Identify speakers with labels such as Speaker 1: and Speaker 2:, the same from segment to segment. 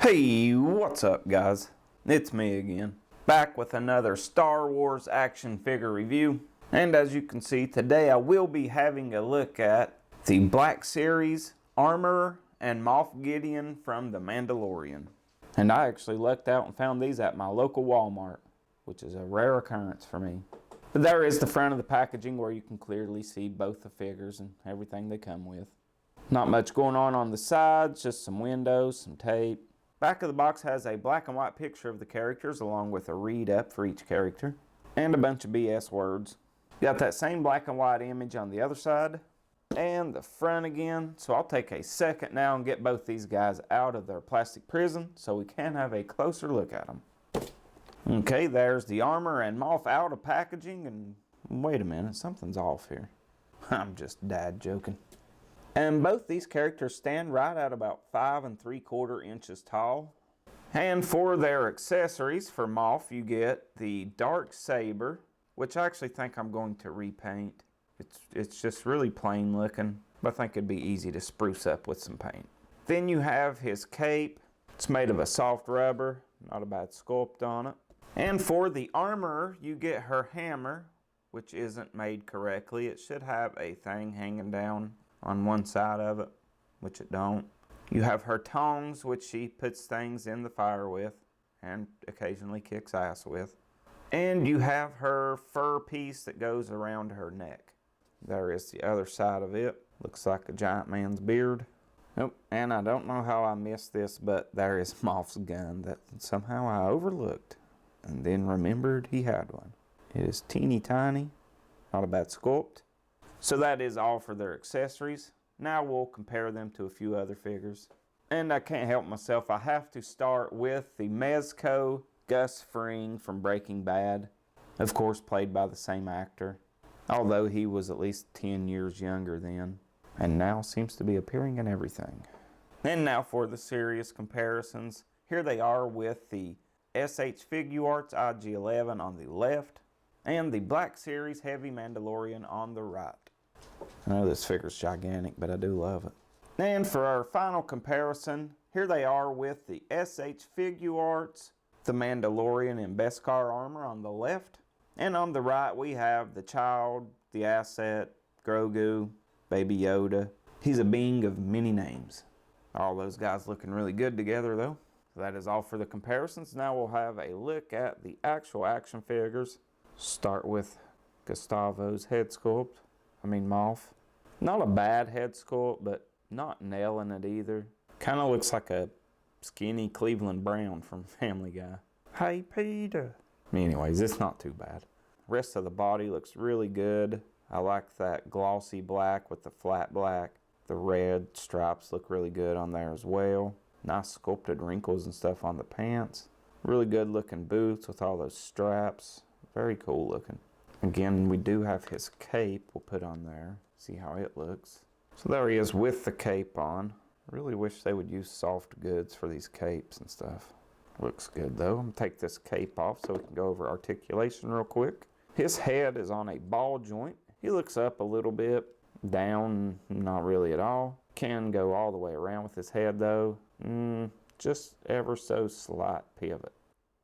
Speaker 1: Hey, what's up guys? It's me again, back with another Star Wars action figure review. And as you can see, today I will be having a look at the Black Series Armorer and Moff Gideon from the Mandalorian. And I actually lucked out and found these at my local Walmart, which is a rare occurrence for me. But there is the front of the packaging where you can clearly see both the figures and everything they come with. Not much going on the sides, just some windows, some tape. Back of the box has a black and white picture of the characters along with a read up for each character and a bunch of BS words. Got that same black and white image on the other side and the front again. So I'll take a second now and get both these guys out of their plastic prison so we can have a closer look at them. Okay, there's the Armor and Moff out of packaging, and wait a minute, something's off here. I'm just dad joking. And both these characters stand right at about 5 3/4 inches tall. And for their accessories, for Moff, you get the dark saber, which I actually think I'm going to repaint. It's just really plain looking, but I think it'd be easy to spruce up with some paint. Then you have his cape. It's made of a soft rubber, not a bad sculpt on it. And for the Armorer, you get her hammer, which isn't made correctly. It should have a thing hanging down on one side of it, which it don't. You have her tongs, which she puts things in the fire with and occasionally kicks ass with. And you have her fur piece that goes around her neck. There is the other side of it. Looks like a giant man's beard. Oh, and I don't know how I missed this, but there is Moff's gun that somehow I overlooked and then remembered he had one. It is teeny tiny, not a bad sculpt. So that is all for their accessories. Now we'll compare them to a few other figures. And I can't help myself, I have to start with the Mezco Gus Fring from Breaking Bad. Of course, played by the same actor, although he was at least 10 years younger then, and now seems to be appearing in everything. And now for the serious comparisons. Here they are with the SH Figuarts IG-11 on the left, and the Black Series Heavy Mandalorian on the right. I know this figure's gigantic, but I do love it. And for our final comparison, here they are with the SH Figuarts, the Mandalorian in Beskar armor on the left. And on the right, we have the child, the asset, Grogu, Baby Yoda. He's a being of many names. All those guys looking really good together, though. So that is all for the comparisons. Now we'll have a look at the actual action figures. Start with Gustavo's head sculpt. Moff. Not a bad head sculpt, but not nailing it either. Kind of looks like a skinny Cleveland Brown from Family Guy. Hey, Peter. Anyways, it's not too bad. Rest of the body looks really good. I like that glossy black with the flat black. The red stripes look really good on there as well. Nice sculpted wrinkles and stuff on the pants. Really good looking boots with all those straps. Very cool looking. Again, we do have his cape we'll put on there. See how it looks. So there he is with the cape on. Really wish they would use soft goods for these capes and stuff. Looks good though. I'm gonna take this cape off so we can go over articulation real quick. His head is on a ball joint. He looks up a little bit, down not really at all. Can go all the way around with his head though. Just ever so slight pivot.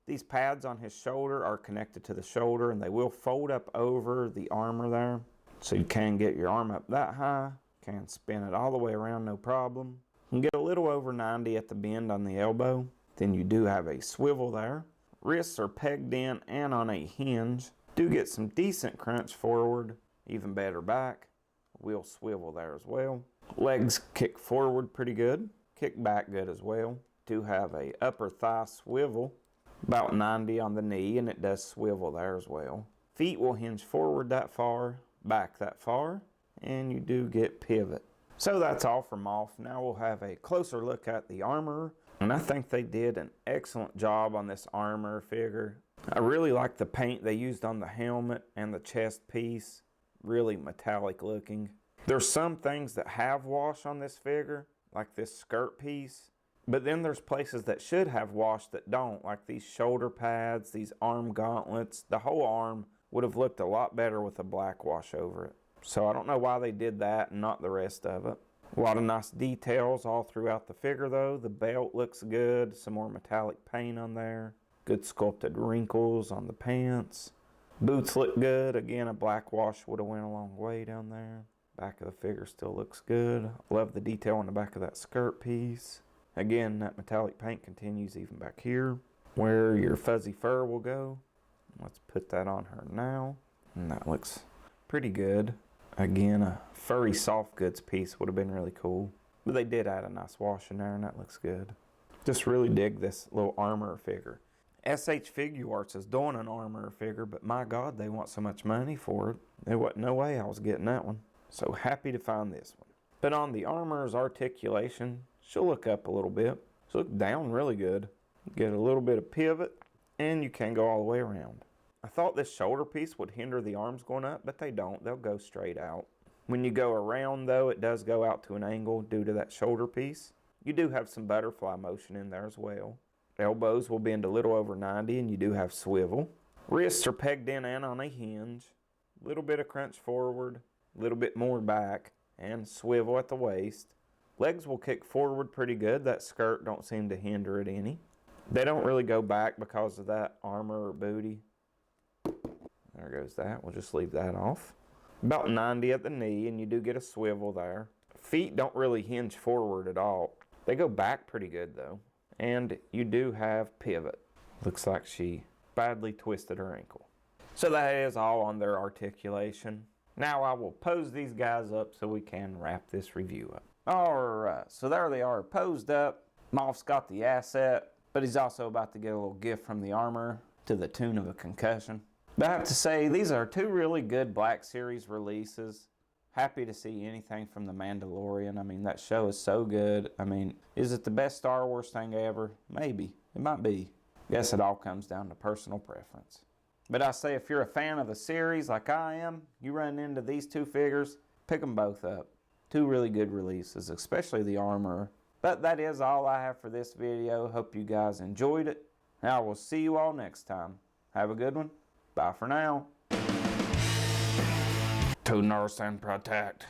Speaker 1: These pads on his shoulder are connected to the shoulder, and they will fold up over the armor there. So you can get your arm up that high, can spin it all the way around no problem. You can get a little over 90 at the bend on the elbow. Then you do have a swivel there. Wrists are pegged in and on a hinge. Do get some decent crunch forward, even better back. Wheel swivel there as well. Legs kick forward pretty good. Kick back good as well. Do have a upper thigh swivel. About 90 on the knee, and it does swivel there as well. Feet will hinge forward that far, back that far, and you do get pivot. So that's all for Moff. Now we'll have a closer look at the Armorer, and I think they did an excellent job on this Armorer figure. I really like the paint they used on the helmet and the chest piece. Really metallic looking. There's some things that have wash on this figure, like this skirt piece. But then there's places that should have wash that don't, like these shoulder pads, these arm gauntlets. The whole arm would have looked a lot better with a black wash over it. So I don't know why they did that and not the rest of it. A lot of nice details all throughout the figure though. The belt looks good, some more metallic paint on there. Good sculpted wrinkles on the pants. Boots look good. Again, a black wash would have went a long way down there. Back of the figure still looks good. Love the detail on the back of that skirt piece. Again, that metallic paint continues even back here, where your fuzzy fur will go. Let's put that on her now. And that looks pretty good. Again, a furry soft goods piece would have been really cool. But they did add a nice wash in there and that looks good. Just really dig this little armor figure. SH Figure Arts is doing an armor figure, but my God, they want so much money for it. There wasn't no way I was getting that one. So happy to find this one. But on the armor's articulation, she'll look up a little bit. She'll look down really good. Get a little bit of pivot, and you can go all the way around. I thought this shoulder piece would hinder the arms going up, but they don't. They'll go straight out. When you go around, though, it does go out to an angle due to that shoulder piece. You do have some butterfly motion in there as well. Elbows will bend a little over 90, and you do have swivel. Wrists are pegged in and on a hinge. A little bit of crunch forward, a little bit more back, and swivel at the waist. Legs will kick forward pretty good. That skirt don't seem to hinder it any. They don't really go back because of that armor or booty. There goes that. We'll just leave that off. About 90 at the knee, and you do get a swivel there. Feet don't really hinge forward at all. They go back pretty good though. And you do have pivot. Looks like she badly twisted her ankle. So that is all on their articulation. Now I will pose these guys up so we can wrap this review up. Alright, so there they are posed up. Moff's got the asset, but he's also about to get a little gift from the armor to the tune of a concussion. But I have to say, these are two really good Black Series releases. Happy to see anything from the Mandalorian. I mean, that show is so good. I mean, is it the best Star Wars thing ever? Maybe. It might be. Guess it all comes down to personal preference. But I say if you're a fan of the series like I am, you run into these two figures, pick them both up. Two really good releases, especially the armor. But that is all I have for this video. Hope you guys enjoyed it. And I will see you all next time. Have a good one. Bye for now. To nurse and protect.